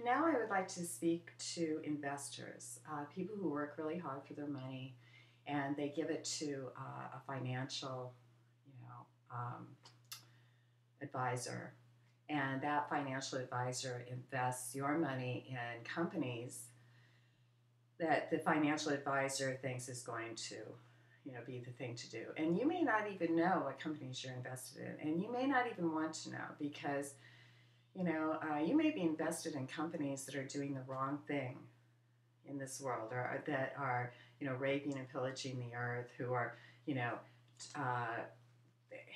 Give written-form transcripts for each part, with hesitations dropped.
now I would like to speak to investors, people who work really hard for their money, and they give it to a financial, you know, advisor, and that financial advisor invests your money in companies that the financial advisor thinks is going to, be the thing to do. And you may not even know what companies you're invested in, and you may not even want to know because, you may be invested in companies that are doing the wrong thing in this world, or that are, raping and pillaging the earth, who are,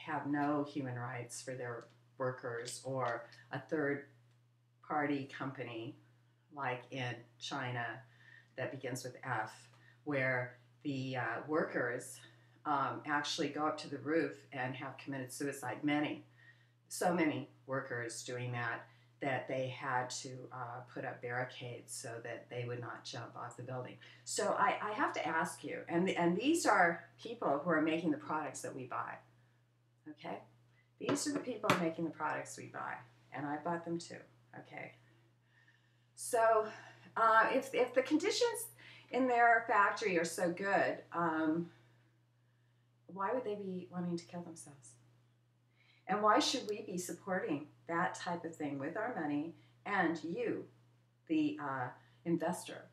have no human rights for their workers, or a third party company like in China that begins with F, where the workers actually go up to the roof and have committed suicide. So many workers doing that they had to put up barricades so that they would not jump off the building. So I have to ask you, and these are people who are making the products that we buy, okay? These are the people making the products we buy, and I bought them too, okay? So if the conditions in their factory are so good, why would they be wanting to kill themselves? And why should we be supporting that type of thing with our money, and you, the investor?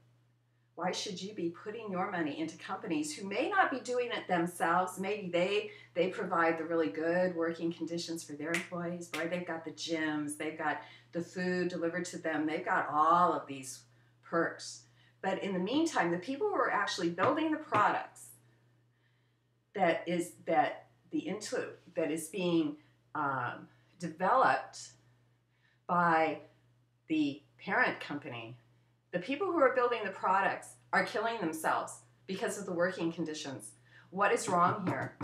Why should you be putting your money into companies who may not be doing it themselves? Maybe they provide the really good working conditions for their employees. Boy, they've got the gyms, they've got the food delivered to them, they've got all of these perks. But in the meantime, the people who are actually building the products that is being developed by the parent company, the people who are building the products are killing themselves because of the working conditions. What is wrong here?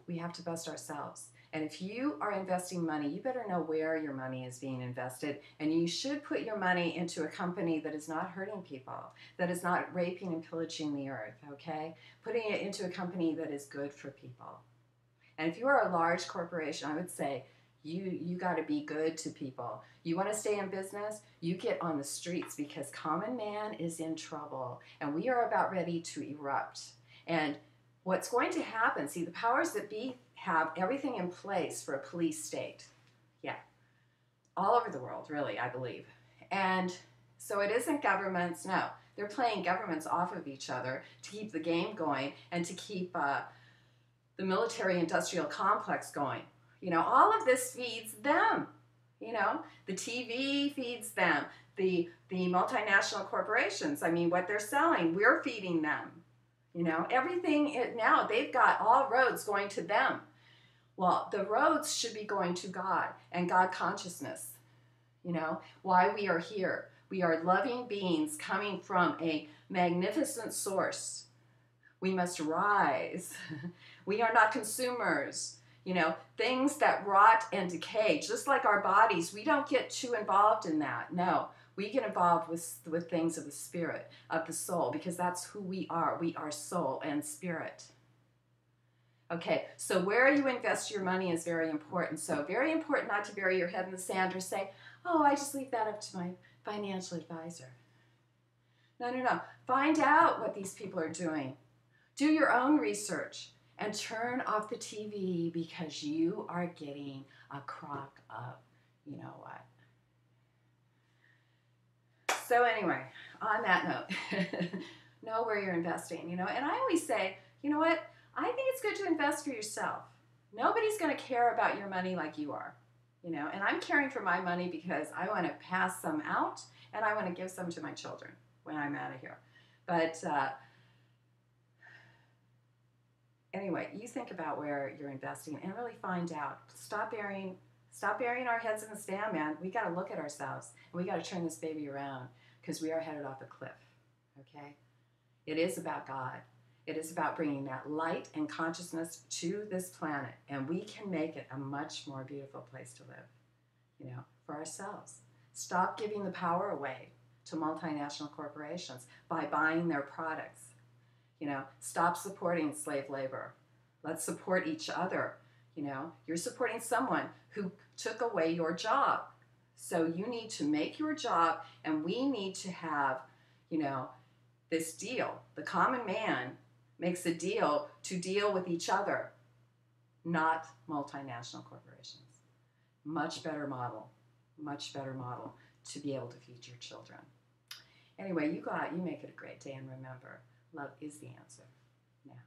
We have to bust ourselves. And if you are investing money, you better know where your money is being invested. And you should put your money into a company that is not hurting people, that is not raping and pillaging the earth, okay? Putting it into a company that is good for people. And if you are a large corporation, I would say you got to be good to people. You want to stay in business, you get on the streets, because common man is in trouble. And we are about ready to erupt. And what's going to happen, see, the powers that be have everything in place for a police state. Yeah. All over the world, really, I believe. And so it isn't governments, no. They're playing governments off of each other to keep the game going and to keep the military-industrial complex going. All of this feeds them. The TV feeds them. The multinational corporations, what they're selling, we're feeding them. Everything now, they've got all roads going to them. Well, the roads should be going to God and God consciousness. Why we are here. We are loving beings coming from a magnificent source. We must rise. We are not consumers. Things that rot and decay, just like our bodies, we don't get too involved in that. No, we get involved with things of the spirit, of the soul, because that's who we are. We are soul and spirit. Okay, so where you invest your money is very important. So very important not to bury your head in the sand or say, oh, I just leave that up to my financial advisor. No. Find out what these people are doing. Do your own research and turn off the TV, because you are getting a crock of, you know what. So anyway, on that note, know where you're investing, and I always say, you know what, I think it's good to invest for yourself. Nobody's going to care about your money like you are, and I'm caring for my money because I want to pass some out and I want to give some to my children when I'm out of here. But anyway, you think about where you're investing and really find out. Stop burying our heads in the sand, man. We got to look at ourselves, and we got to turn this baby around, because we are headed off a cliff, okay? It is about God. It is about bringing that light and consciousness to this planet, and we can make it a much more beautiful place to live, for ourselves. Stop giving the power away to multinational corporations by buying their products. Stop supporting slave labor. Let's support each other. You're supporting someone who took away your job. So you need to make your job, and we need to have, this deal. The common man makes a deal to deal with each other, not multinational corporations. Much better model to be able to feed your children. Anyway, you make it a great day, and remember, love is the answer. Now.